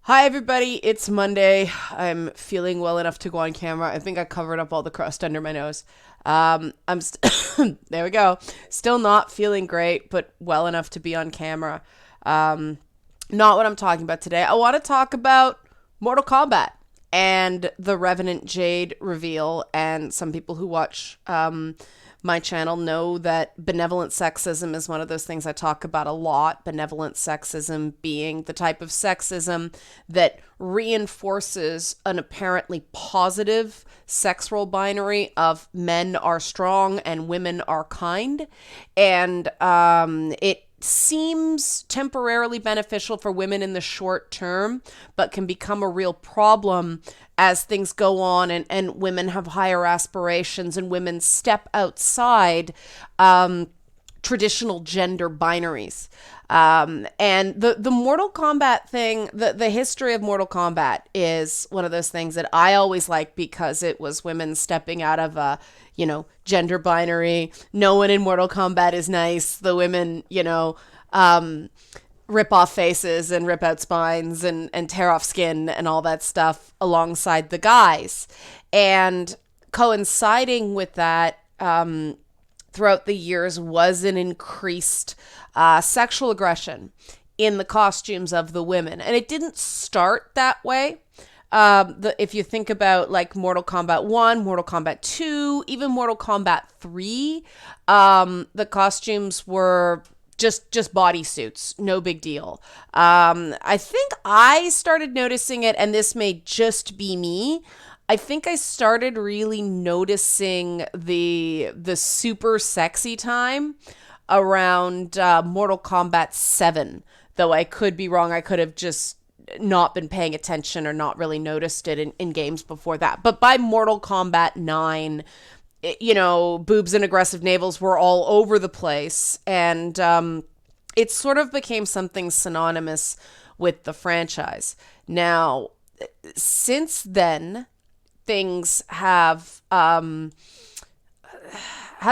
Hi everybody, it's Monday. I'm feeling well enough to go on camera. I think I covered up all the crust under my nose. There we go. Still not feeling great, but well enough to be on camera. Um, Not what I'm talking about today. I want to talk about Mortal Kombat and the Revenant Jade reveal. And some people who watch my channel know that benevolent sexism is one of those things I talk about a lot. Benevolent sexism being the type of sexism that reinforces an apparently positive sex role binary of men are strong and women are kind. And it seems temporarily beneficial for women in the short term, but can become a real problem as things go on and women have higher aspirations and women step outside traditional gender binaries. And the Mortal Kombat thing, the history of Mortal Kombat is one of those things that I always like because it was women stepping out of a, gender binary. No one in Mortal Kombat is nice. The women, rip off faces and rip out spines and tear off skin and all that stuff alongside the guys. And coinciding with that, throughout the years was an increased sexual aggression in the costumes of the women. And it didn't start that way. If you think about like Mortal Kombat 1, Mortal Kombat 2, even Mortal Kombat 3, the costumes were just bodysuits, no big deal. I think I started noticing it, and this may just be me. I think I started really noticing the super sexy time around Mortal Kombat 7, though I could be wrong. I could have just not been paying attention or not really noticed it in games before that. But by Mortal Kombat 9, boobs and aggressive navels were all over the place. And it sort of became something synonymous with the franchise. Now, since then, things have, how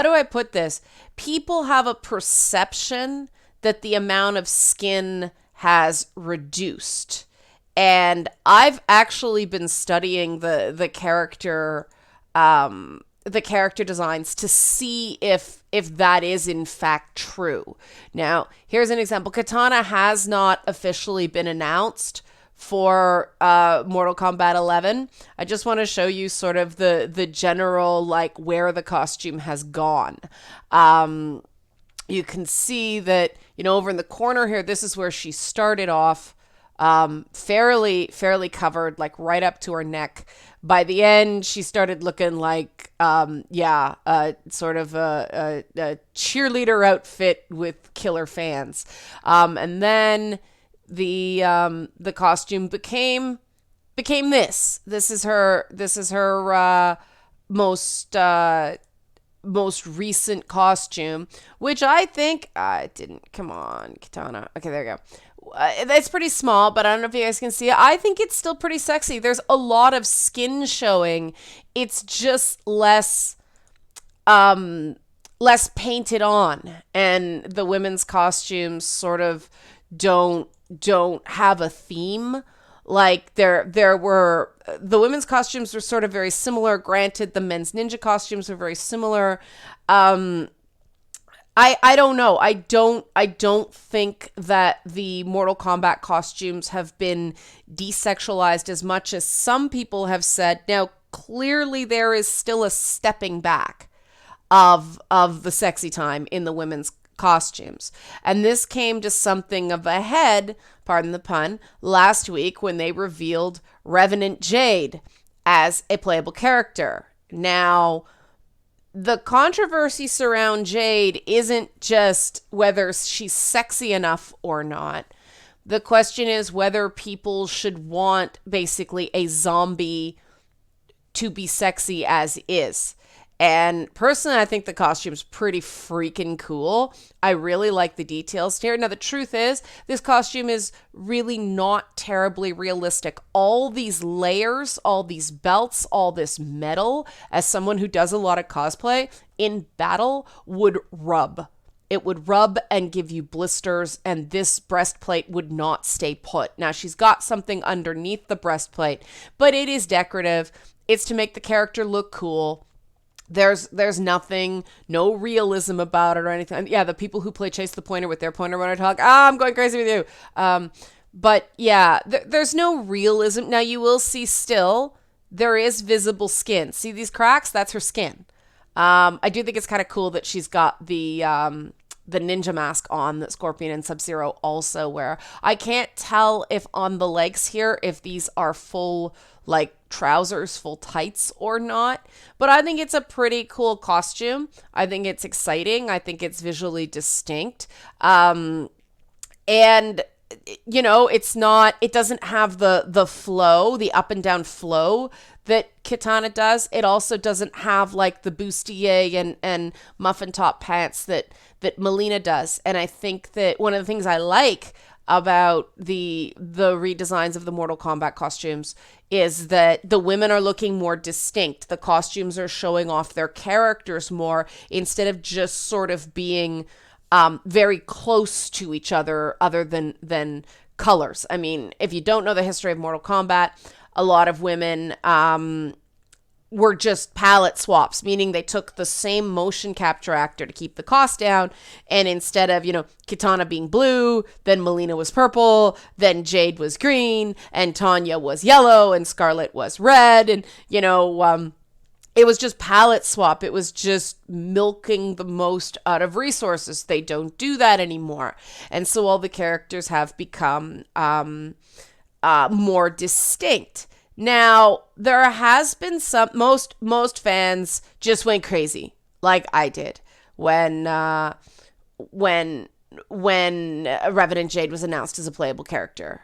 do I put this? People have a perception that the amount of skin has reduced. And I've actually been studying the character designs to see if that is in fact true. Now, here's an example. Katana has not officially been announced for Mortal Kombat 11. I just want to show you sort of the general, like, where the costume has gone. You can see that, over in the corner here, this is where she started off, fairly covered, like right up to her neck. By the end, she started looking like, sort of a cheerleader outfit with killer fans. And then the costume became this. This is her most recent costume, which I think didn't come on Katana. Okay, there you go. It's pretty small, but I don't know if you guys can see it. I think it's still pretty sexy. There's a lot of skin showing. It's just less painted on, and the women's costumes sort of don't have a theme. Like there were, the women's costumes were sort of very similar. Granted, the men's ninja costumes were very similar. I don't know. I don't think that the Mortal Kombat costumes have been desexualized as much as some people have said. Now, clearly there is still a stepping back of the sexy time in the women's costumes. And this came to something of a head, pardon the pun, last week when they revealed Revenant Jade as a playable character. Now, the controversy surround Jade isn't just whether she's sexy enough or not. The question is whether people should want basically a zombie to be sexy as is. And personally, I think the costume's pretty freaking cool. I really like the details here. Now, the truth is, this costume is really not terribly realistic. All these layers, all these belts, all this metal, as someone who does a lot of cosplay, in battle would rub. it would rub and give you blisters, and this breastplate would not stay put. Now, she's got something underneath the breastplate, but it is decorative. It's to make the character look cool. There's nothing, no realism about it or anything. Yeah, the people who play Chase the Pointer with their pointer when I talk, I'm going crazy with you. But yeah, there's no realism. Now, you will see still, there is visible skin. See these cracks? That's her skin. I do think it's kind of cool that she's got the ninja mask on that Scorpion and Sub-Zero also wear. I can't tell if on the legs here, if these are full, like, trousers, full tights or not. But I think it's a pretty cool costume. I think it's exciting. I think it's visually distinct. And, you know, it doesn't have the flow, the up and down flow that Kitana does. It also doesn't have like the bustier and muffin top pants that Melina does. And I think that one of the things I like about the redesigns of the Mortal Kombat costumes is that the women are looking more distinct. The costumes are showing off their characters more instead of just sort of being very close to each other than colors. I mean, if you don't know the history of Mortal Kombat, a lot of women were just palette swaps, meaning they took the same motion capture actor to keep the cost down, and instead of, you know, Kitana being blue, then Melina was purple, then Jade was green, and Tanya was yellow, and Scarlet was red, and, you know, it was just palette swap. It was just milking the most out of resources. They don't do that anymore. And so all the characters have become more distinct. Now, there has been most fans just went crazy, like I did, when Revenant Jade was announced as a playable character.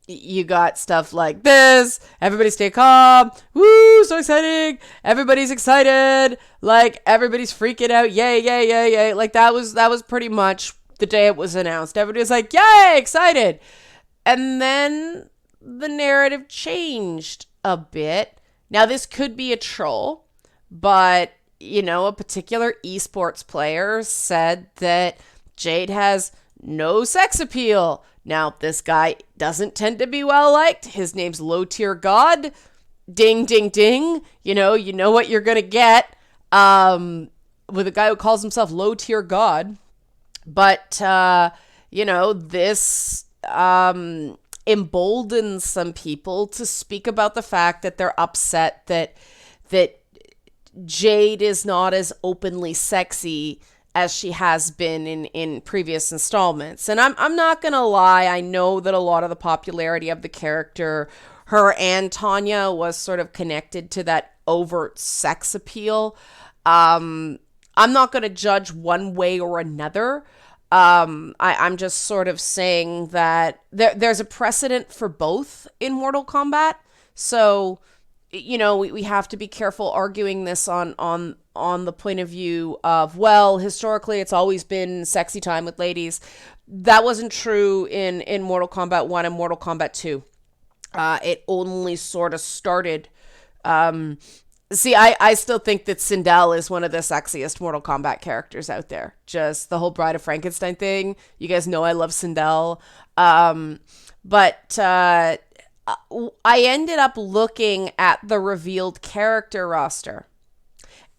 You got stuff like this. Everybody stay calm. Woo, so exciting. Everybody's excited. Like, everybody's freaking out. Yay, yay, yay, yay. Like, that was pretty much the day it was announced. Everybody's like, yay, excited. And then the narrative changed a bit. Now, this could be a troll, but, you know, a particular esports player said that Jade has no sex appeal. Now, this guy doesn't tend to be well liked. His name's Low Tier God. Ding, ding, ding. You know what you're going to get with a guy who calls himself Low Tier God. But, you know, this emboldens some people to speak about the fact that they're upset that Jade is not as openly sexy as she has been in previous installments. And I'm not going to lie, I know that a lot of the popularity of the character, her and Tanya, was sort of connected to that overt sex appeal. I'm not going to judge one way or another. I'm just sort of saying that there's a precedent for both in Mortal Kombat. So, you know, we have to be careful arguing this on the point of view of, well, historically it's always been sexy time with ladies. That wasn't true in Mortal Kombat 1 and Mortal Kombat 2. It only sort of started. See, I still think that Sindel is one of the sexiest Mortal Kombat characters out there. Just the whole Bride of Frankenstein thing. You guys know I love Sindel. But I ended up looking at the revealed character roster.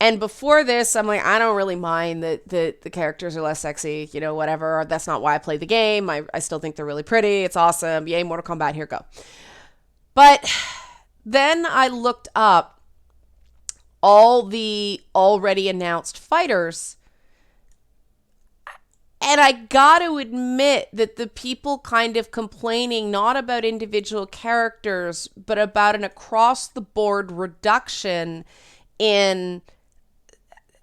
And before this, I'm like, I don't really mind that the characters are less sexy, you know, whatever. That's not why I play the game. I still think they're really pretty. It's awesome. Yay, Mortal Kombat, here go. But then I looked up all the already announced fighters, and I got to admit that the people kind of complaining not about individual characters, but about an across-the-board reduction in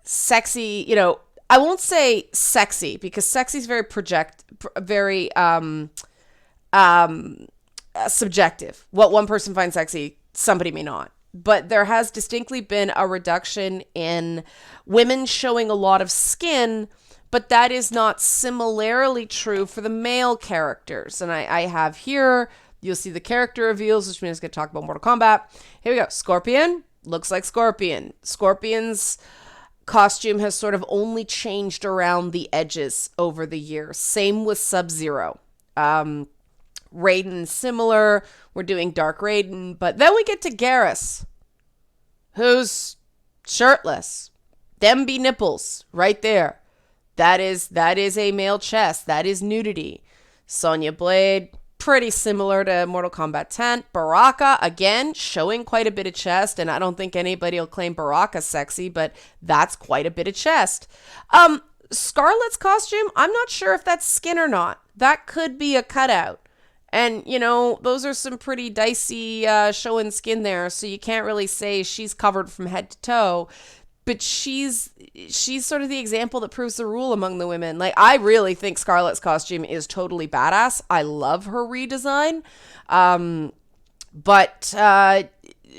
sexy, you know, I won't say sexy, because sexy is very subjective. What one person finds sexy, somebody may not. But there has distinctly been a reduction in women showing a lot of skin, but that is not similarly true for the male characters. And I have here, you'll see the character reveals, which means I'm going to talk about Mortal Kombat. Here we go. Scorpion looks like Scorpion. Scorpion's costume has sort of only changed around the edges over the years. Same with Sub-Zero. Raiden similar. We're doing Dark Raiden, but then we get to Garrus, who's shirtless. Them be nipples right there. That is a male chest. That is nudity. Sonya Blade, pretty similar to Mortal Kombat 10. Baraka, again, showing quite a bit of chest, and I don't think anybody will claim Baraka sexy, but that's quite a bit of chest. Scarlet's costume, I'm not sure if that's skin or not. That could be a cutout. And, those are some pretty dicey showing skin there, so you can't really say she's covered from head to toe. But she's sort of the example that proves the rule among the women. Like, I really think Scarlett's costume is totally badass. I love her redesign. But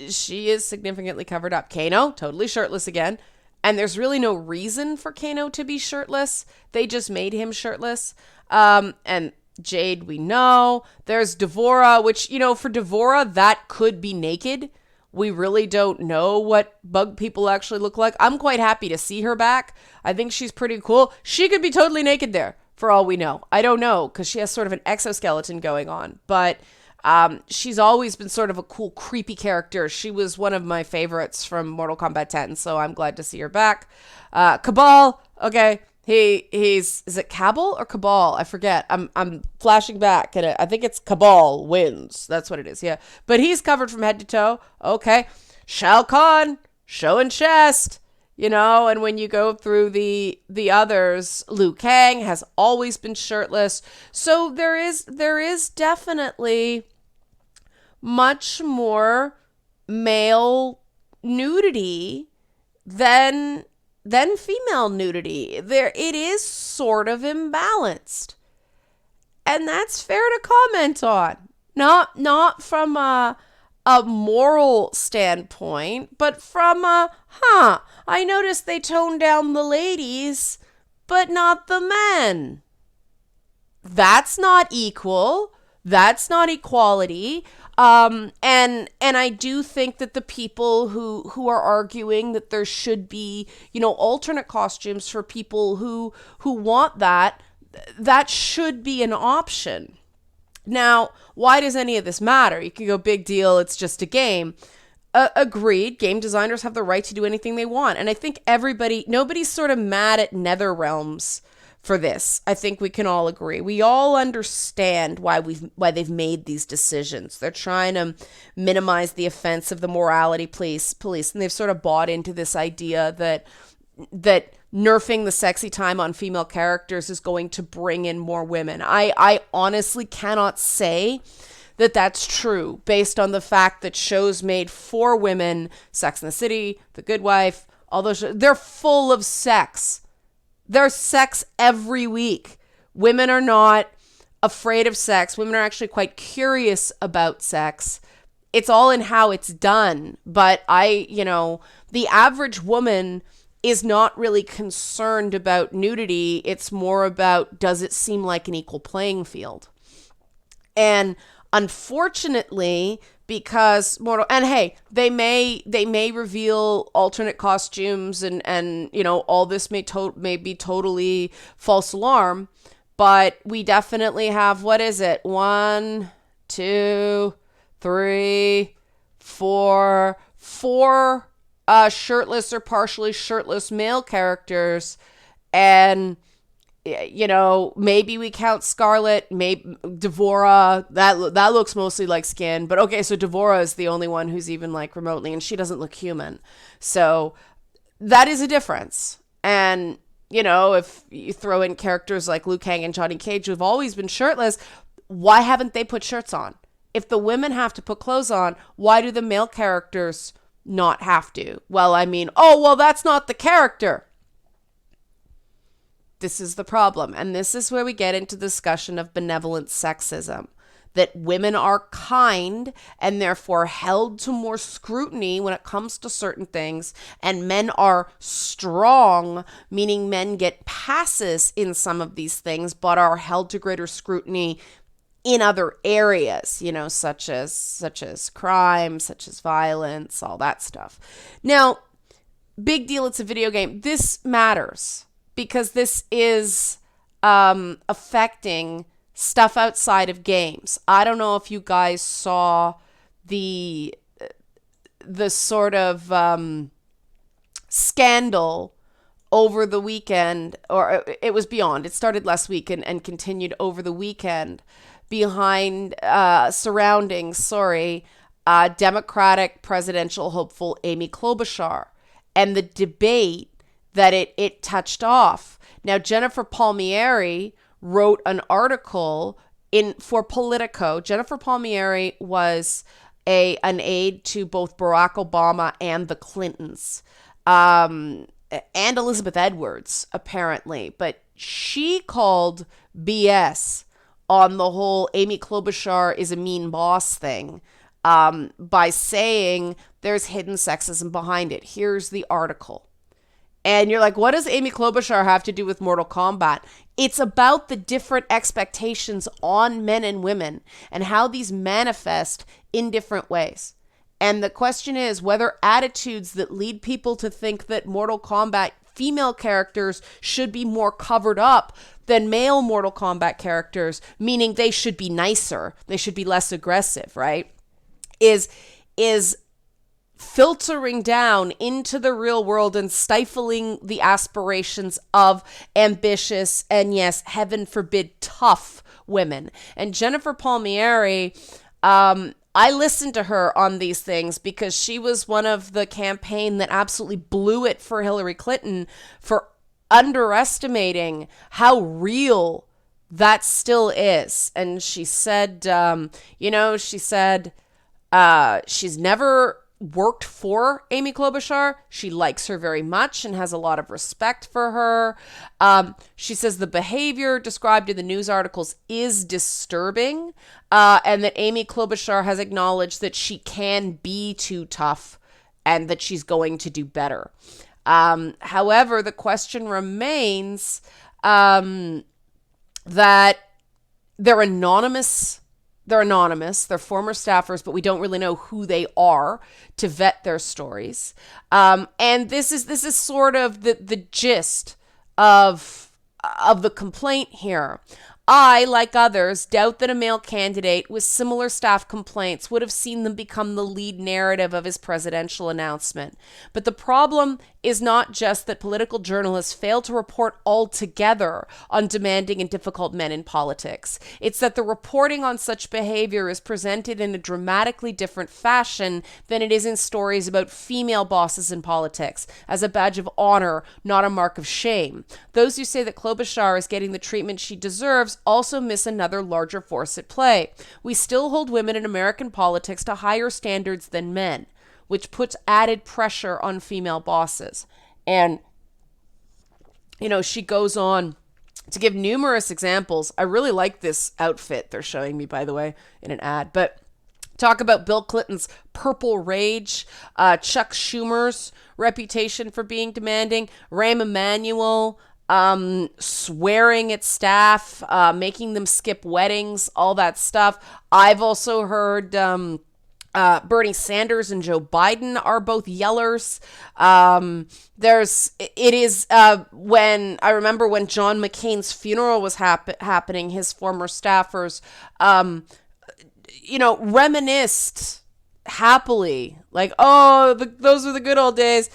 she is significantly covered up. Kano, totally shirtless again. And there's really no reason for Kano to be shirtless. They just made him shirtless. And Jade, we know. There's Devora, which, for Devora, that could be naked. We really don't know what bug people actually look like. I'm quite happy to see her back. I think she's pretty cool. She could be totally naked there, for all we know. I don't know, because she has sort of an exoskeleton going on. But she's always been sort of a cool, creepy character. She was one of my favorites from Mortal Kombat 10, so I'm glad to see her back. Cabal, okay. Is it Cabal or Cabal? I forget. I'm flashing back and I think it's Cabal wins. That's what it is. Yeah. But he's covered from head to toe. Okay. Shao Kahn showing chest, and when you go through the others, Liu Kang has always been shirtless. So there is definitely much more male nudity than female nudity. It is sort of imbalanced. And that's fair to comment on. Not from a moral standpoint, but from I noticed they toned down the ladies, but not the men. That's not equal. That's not equality. And I do think that the people who are arguing that there should be, alternate costumes for people who want that should be an option. Now, why does any of this matter? You can go, big deal, it's just a game. Agreed. Game designers have the right to do anything they want. And I think nobody's sort of mad at NetherRealms for this. I think we can all agree. We all understand why they've made these decisions. They're trying to minimize the offense of the morality police, and they've sort of bought into this idea that nerfing the sexy time on female characters is going to bring in more women. I honestly cannot say that that's true based on the fact that shows made for women, Sex and the City, The Good Wife, all those shows, they're full of sex. There's sex every week. Women are not afraid of sex. Women are actually quite curious about sex. It's all in how it's done. But the average woman is not really concerned about nudity. It's more about, does it seem like an equal playing field? And unfortunately, because they may reveal alternate costumes and all this may be totally false alarm, but we definitely have, what is it? 1, 2, 3, 4 shirtless or partially shirtless male characters, and maybe we count Scarlet, maybe Devora, that looks mostly like skin, but okay, so Devora is the only one who's even like remotely, and she doesn't look human. So that is a difference. And, if you throw in characters like Liu Kang and Johnny Cage who've always been shirtless, why haven't they put shirts on? If the women have to put clothes on, why do the male characters not have to? Well, that's not the character. This is the problem. And this is where we get into discussion of benevolent sexism, that women are kind and therefore held to more scrutiny when it comes to certain things, and men are strong, meaning men get passes in some of these things, but are held to greater scrutiny in other areas, such as crime, such as violence, all that stuff. Now, big deal, it's a video game. This matters because this is affecting stuff outside of games. I don't know if you guys saw the sort of scandal over the weekend, or it was beyond. It started last week and continued over the weekend behind surrounding Democratic presidential hopeful Amy Klobuchar and the debate that it touched off. Now, Jennifer Palmieri wrote an article for Politico. Jennifer Palmieri was an aide to both Barack Obama and the Clintons, and Elizabeth Edwards, apparently. But she called BS on the whole Amy Klobuchar is a mean boss thing, by saying there's hidden sexism behind it. Here's the article. And you're like, what does Amy Klobuchar have to do with Mortal Kombat? It's about the different expectations on men and women and how these manifest in different ways. And the question is whether attitudes that lead people to think that Mortal Kombat female characters should be more covered up than male Mortal Kombat characters, meaning they should be nicer, they should be less aggressive, right? Is filtering down into the real world and stifling the aspirations of ambitious and, yes, heaven forbid, tough women. And Jennifer Palmieri, I listened to her on these things because she was one of the campaign that absolutely blew it for Hillary Clinton for underestimating how real that still is. And she said, she's never worked for Amy Klobuchar. She likes her very much and has a lot of respect for her. She says the behavior described in the news articles is disturbing, and that Amy Klobuchar has acknowledged that she can be too tough and that she's going to do better. However, the question remains that they're anonymous. They're former staffers, but we don't really know who they are to vet their stories. And this is sort of the gist of the complaint here. I, like others, doubt that a male candidate with similar staff complaints would have seen them become the lead narrative of his presidential announcement. But the problem is not just that political journalists fail to report altogether on demanding and difficult men in politics. It's that the reporting on such behavior is presented in a dramatically different fashion than it is in stories about female bosses in politics, as a badge of honor, not a mark of shame. Those who say that Klobuchar is getting the treatment she deserves also miss another larger force at play. We still hold women in American politics to higher standards than men, which puts added pressure on female bosses. And, she goes on to give numerous examples. I really like this outfit they're showing me, by the way, in an ad. But talk about Bill Clinton's purple rage, Chuck Schumer's reputation for being demanding, Rahm Emanuel swearing at staff, making them skip weddings, all that stuff. I've also heard Bernie Sanders and Joe Biden are both yellers. When I remember when John McCain's funeral was happening, his former staffers, reminisced happily, like, those were the good old days,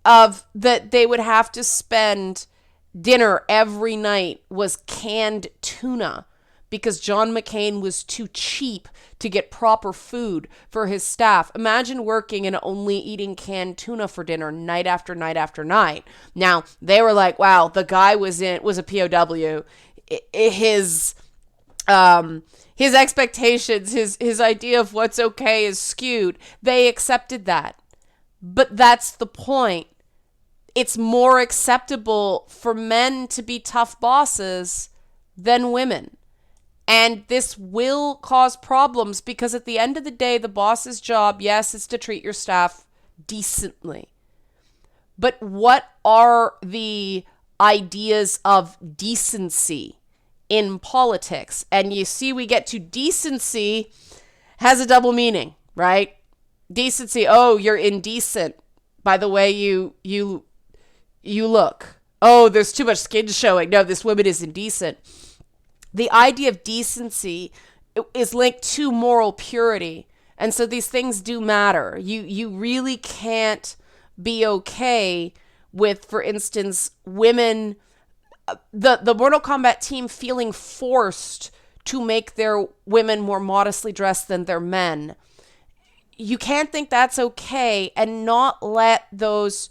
of that they would have to spend dinner every night was canned tuna because John McCain was too cheap to get proper food for his staff. Imagine working and only eating canned tuna for dinner night after night after night. Now, they were like, wow, the guy was a POW. His expectations, his idea of what's okay is skewed. They accepted that. But that's the point. It's more acceptable for men to be tough bosses than women. And this will cause problems because at the end of the day, the boss's job, yes, is to treat your staff decently. But what are the ideas of decency in politics? And you see, we get to decency has a double meaning, right? Decency, you're indecent. by the way you look. Oh, there's too much skin showing. No, this woman is indecent. The idea of decency is linked to moral purity. And so these things do matter. You really can't be okay with, for instance, women, the Mortal Kombat team feeling forced to make their women more modestly dressed than their men. You can't think that's okay and not let those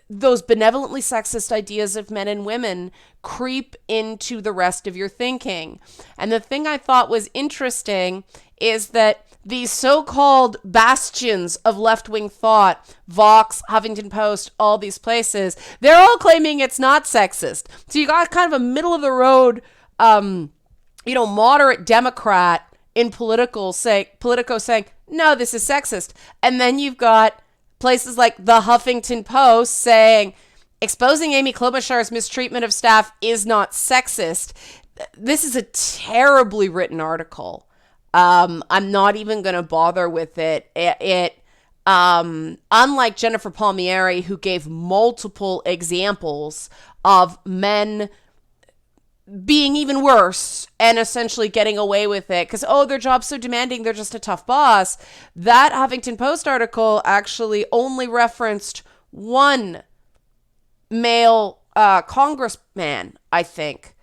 benevolently sexist ideas of men and women creep into the rest of your thinking. And the thing I thought was interesting is that these so-called bastions of left-wing thought, Vox, Huffington Post, all these places, they're all claiming it's not sexist. So you got kind of a middle-of-the-road, moderate Democrat in Politico saying, no, this is sexist. And then you've got places like the Huffington Post saying, exposing Amy Klobuchar's mistreatment of staff is not sexist. This is a terribly written article. I'm not even going to bother with it. Unlike Jennifer Palmieri, who gave multiple examples of men being even worse and essentially getting away with it because, their job's so demanding, they're just a tough boss. That Huffington Post article actually only referenced one male congressman, I think,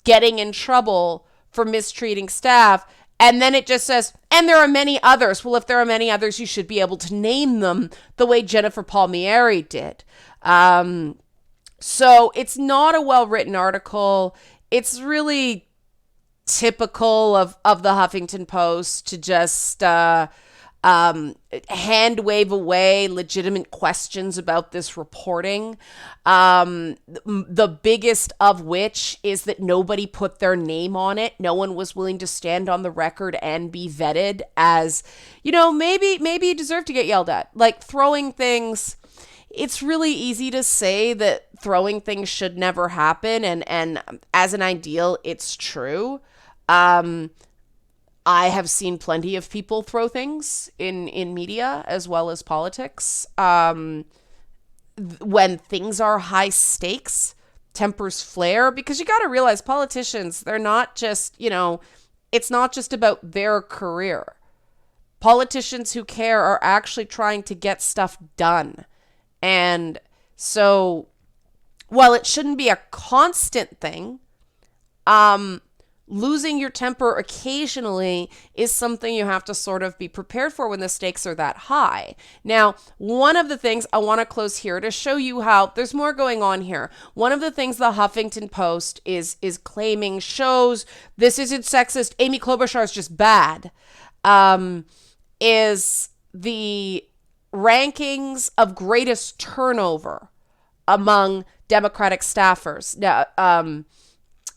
getting in trouble for mistreating staff. And then it just says, and there are many others. Well, if there are many others, you should be able to name them the way Jennifer Palmieri did. So it's not a well-written article. It's really typical of the Huffington Post to just hand wave away legitimate questions about this reporting. The biggest of which is that nobody put their name on it. No one was willing to stand on the record and be vetted as, maybe you deserve to get yelled at. Like throwing things. It's really easy to say that throwing things should never happen. And as an ideal, it's true. I have seen plenty of people throw things in media as well as politics. When things are high stakes, tempers flare, because you got to realize politicians, they're not just, it's not just about their career. Politicians who care are actually trying to get stuff done. And so while it shouldn't be a constant thing, losing your temper occasionally is something you have to sort of be prepared for when the stakes are that high. Now, one of the things I want to close here to show you how there's more going on here. One of the things the Huffington Post is claiming shows this isn't sexist, Amy Klobuchar is just bad, is the rankings of greatest turnover among Democratic staffers.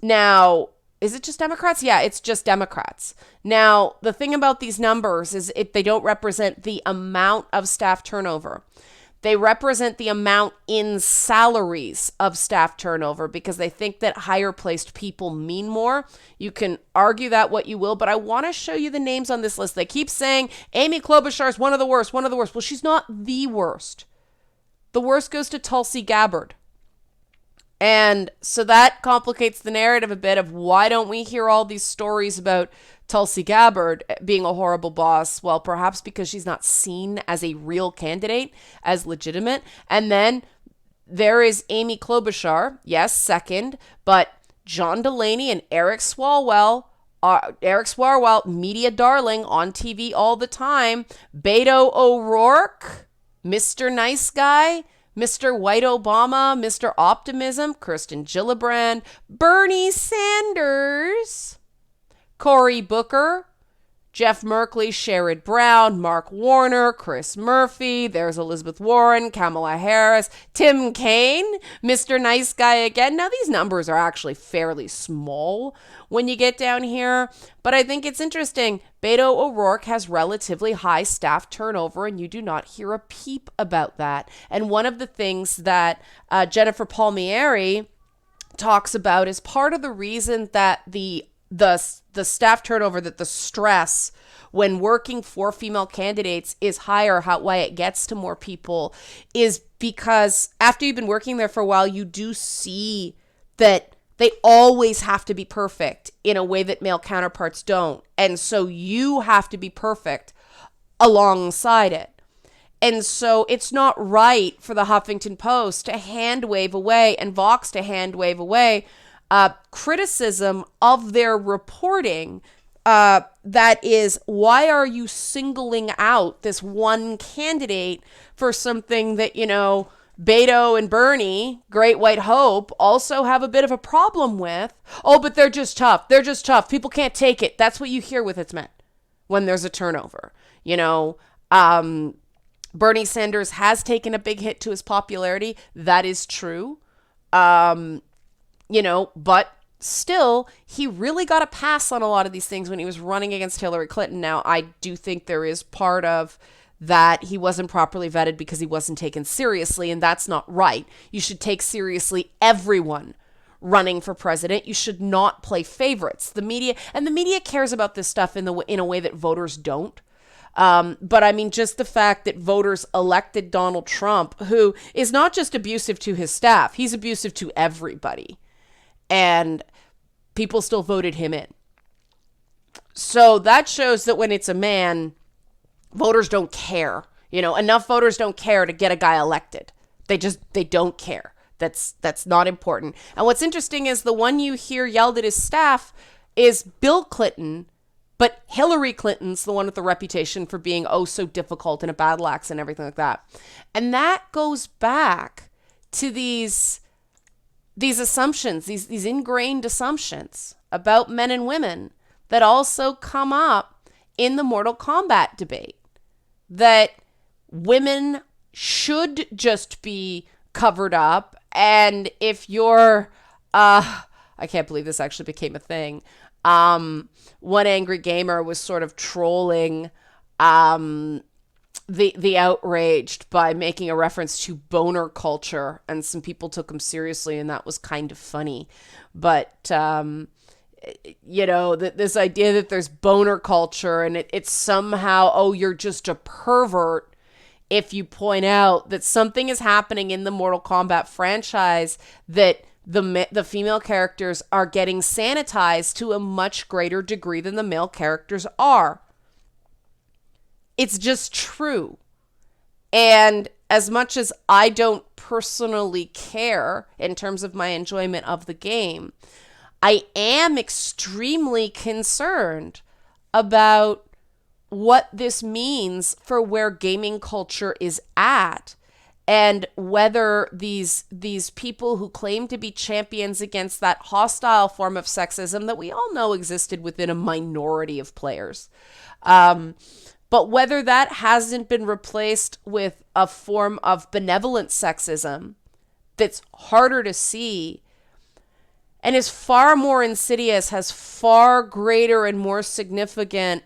Now, is it just Democrats? Yeah, it's just Democrats. Now, the thing about these numbers is they don't represent the amount of staff turnover. They represent the amount in salaries of staff turnover because they think that higher placed people mean more. You can argue that what you will, but I want to show you the names on this list. They keep saying Amy Klobuchar is one of the worst. Well, she's not the worst. The worst goes to Tulsi Gabbard. And so that complicates the narrative a bit of why don't we hear all these stories about Tulsi Gabbard being a horrible boss? Well, perhaps because she's not seen as a real candidate, as legitimate. And then there is Amy Klobuchar, yes, second, but John Delaney and Eric Swalwell, media darling on TV all the time. Beto O'Rourke, Mr. Nice Guy, Mr. White Obama, Mr. Optimism, Kirsten Gillibrand, Bernie Sanders, Cory Booker, Jeff Merkley, Sherrod Brown, Mark Warner, Chris Murphy, there's Elizabeth Warren, Kamala Harris, Tim Kaine, Mr. Nice Guy again. Now, these numbers are actually fairly small when you get down here, but I think it's interesting. Beto O'Rourke has relatively high staff turnover, and you do not hear a peep about that. And one of the things that Jennifer Palmieri talks about is part of the reason that the staff turnover, that the stress when working for female candidates is higher, why it gets to more people is because after you've been working there for a while, you do see that they always have to be perfect in a way that male counterparts don't. And so you have to be perfect alongside it. And so it's not right for the Huffington Post to hand wave away and Vox to hand wave away criticism of their reporting that is, why are you singling out this one candidate for something that, Beto and Bernie, Great White Hope, also have a bit of a problem with? Oh, but they're just tough. They're just tough. People can't take it. That's what you hear with It's Men when there's a turnover. Bernie Sanders has taken a big hit to his popularity. That is true. But still, he really got a pass on a lot of these things when he was running against Hillary Clinton. Now, I do think there is part of that he wasn't properly vetted because he wasn't taken seriously, and that's not right. You should take seriously everyone running for president. You should not play favorites. The media cares about this stuff in a way that voters don't. But I mean, just the fact that voters elected Donald Trump, who is not just abusive to his staff, he's abusive to everybody. And people still voted him in. So that shows that when it's a man, voters don't care. Enough voters don't care to get a guy elected. They don't care. That's not important. And what's interesting is the one you hear yelled at his staff is Bill Clinton, but Hillary Clinton's the one with the reputation for being so difficult and a battle axe and everything like that. And that goes back to these assumptions, these ingrained assumptions about men and women that also come up in the Mortal Kombat debate. That women should just be covered up. And if you're, I can't believe this actually became a thing. One angry gamer was sort of trolling the outraged by making a reference to boner culture, and some people took him seriously, and that was kind of funny. But this idea that there's boner culture and it's somehow, you're just a pervert if you point out that something is happening in the Mortal Kombat franchise that the female characters are getting sanitized to a much greater degree than the male characters are. It's just true. And as much as I don't personally care in terms of my enjoyment of the game, I am extremely concerned about what this means for where gaming culture is at, and whether these people who claim to be champions against that hostile form of sexism that we all know existed within a minority of players, but whether that hasn't been replaced with a form of benevolent sexism that's harder to see and is far more insidious, has far greater and more significant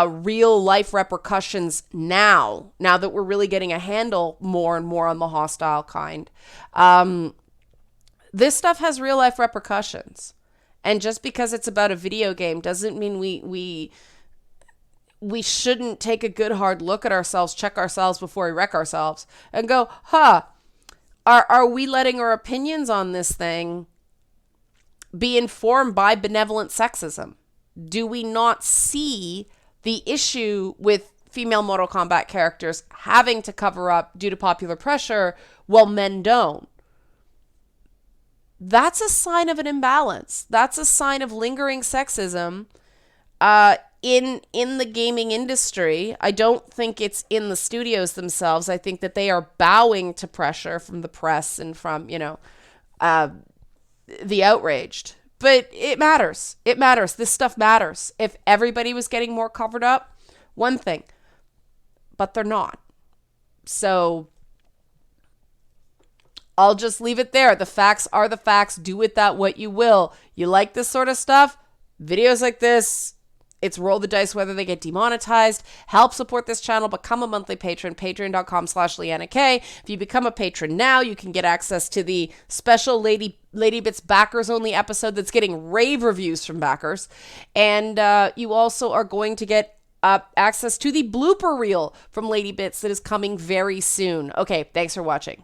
real life repercussions now that we're really getting a handle more and more on the hostile kind. This stuff has real life repercussions. And just because it's about a video game doesn't mean we shouldn't take a good hard look at ourselves, check ourselves before we wreck ourselves, and go, are we letting our opinions on this thing be informed by benevolent sexism? Do we not see the issue with female Mortal Kombat characters having to cover up due to popular pressure while men don't? That's a sign of an imbalance. That's a sign of lingering sexism in the gaming industry. I don't think it's in the studios themselves. I think that they are bowing to pressure from the press and from, the outraged. But it matters. It matters. This stuff matters. If everybody was getting more covered up, one thing. But they're not. So I'll just leave it there. The facts are the facts. Do with that what you will. You like this sort of stuff? Videos like this, it's roll the dice whether they get demonetized. Help support this channel. Become a monthly patron. Patreon.com/LeannaK. If you become a patron now, you can get access to the special Lady Bits backers only episode that's getting rave reviews from backers. And you also are going to get access to the blooper reel from Lady Bits that is coming very soon. Okay, thanks for watching.